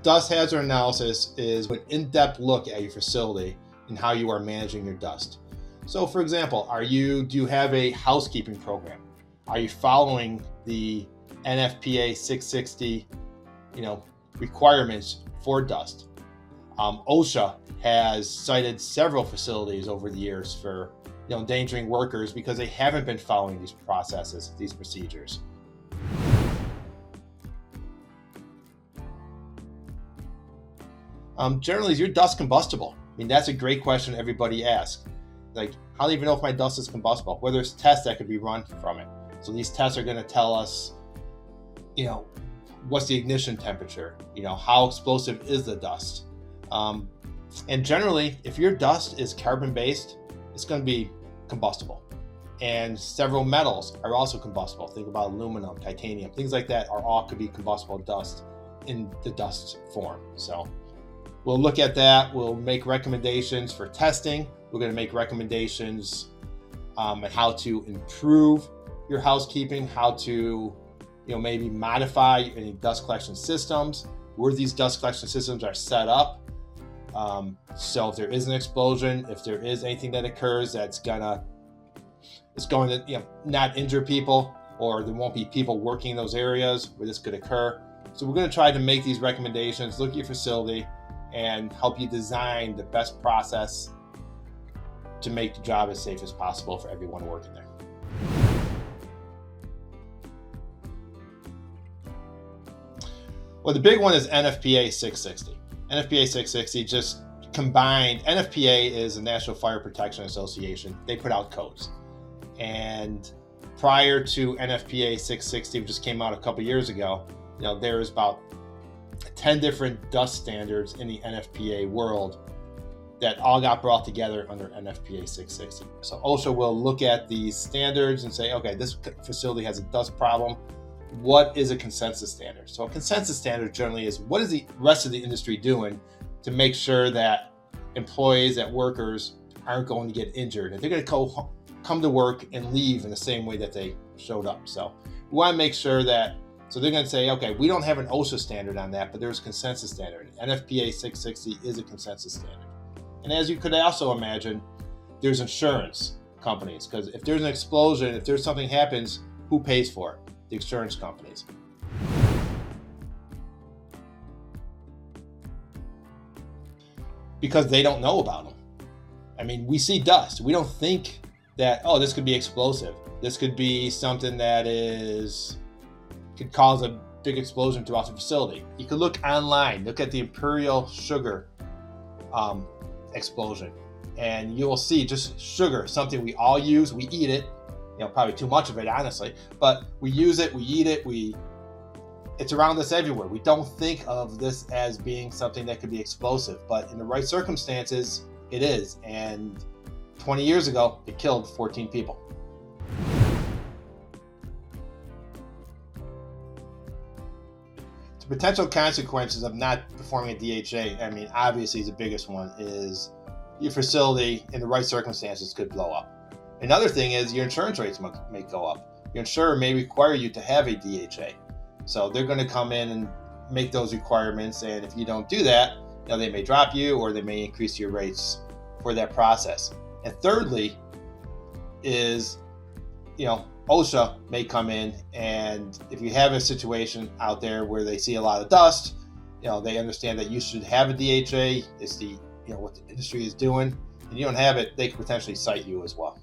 dust hazard analysis is an in-depth look at your facility and how you are managing your dust. So for example, do you have a housekeeping program? Are you following the NFPA 660, requirements for dust? OSHA has cited several facilities over the years for endangering workers because they haven't been following these processes, these procedures. Generally, is your dust combustible? I mean, that's a great question everybody asks. Like, how do you even know if my dust is combustible? Well, there's tests that could be run from it. So these tests are going to tell us, what's the ignition temperature? How explosive is the dust? And generally, if your dust is carbon-based, it's going to be combustible. And several metals are also combustible. Think about aluminum, titanium, things like that could be combustible dust in the dust form. So we'll look at that. We'll make recommendations for testing. We're going to make recommendations on how to improve your housekeeping, how to maybe modify any dust collection systems, where these dust collection systems are set up. So if there is an explosion, if there is anything that occurs that's going to not injure people, or there won't be people working in those areas where this could occur. So we're going to try to make these recommendations, look at your facility, and help you design the best process to make the job as safe as possible for everyone working there. Well, the big one is NFPA 660. NFPA 660 just combined. NFPA is the National Fire Protection Association. They put out codes. And prior to NFPA 660, which just came out a couple years ago, there was about 10 different dust standards in the NFPA world that all got brought together under NFPA 660. So OSHA will look at these standards and say, okay, this facility has a dust problem. What is a consensus standard? So a consensus standard generally is, what is the rest of the industry doing to make sure that employees, that workers aren't going to get injured, and they're going to come to work and leave in the same way that they showed up. So we want to make sure that, so they're going to say, okay, we don't have an OSHA standard on that, but there's a consensus standard. NFPA 660 is a consensus standard. And as you could also imagine, there's insurance companies, because if there's an explosion, if there's something happens, who pays for it? The insurance companies. Because they don't know about them. I mean, we see dust. We don't think that, this could be explosive. This could be something that could cause a big explosion throughout the facility. You could look online, look at the imperial sugar explosion, and you will see just sugar, something we all use. We eat it, probably too much of it, honestly, but we use it, we eat it, it's around us everywhere. We don't think of this as being something that could be explosive, but in the right circumstances, it is. And 20 years ago, it killed 14 people. The potential consequences of not performing a DHA, obviously the biggest one is your facility in the right circumstances could blow up. Another thing is your insurance rates may go up. Your insurer may require you to have a DHA. So they're going to come in and make those requirements, and if you don't do that, they may drop you or they may increase your rates for that process. And thirdly is, OSHA may come in, and if you have a situation out there where they see a lot of dust, they understand that you should have a DHA. It's what the industry is doing, and you don't have it, they could potentially cite you as well.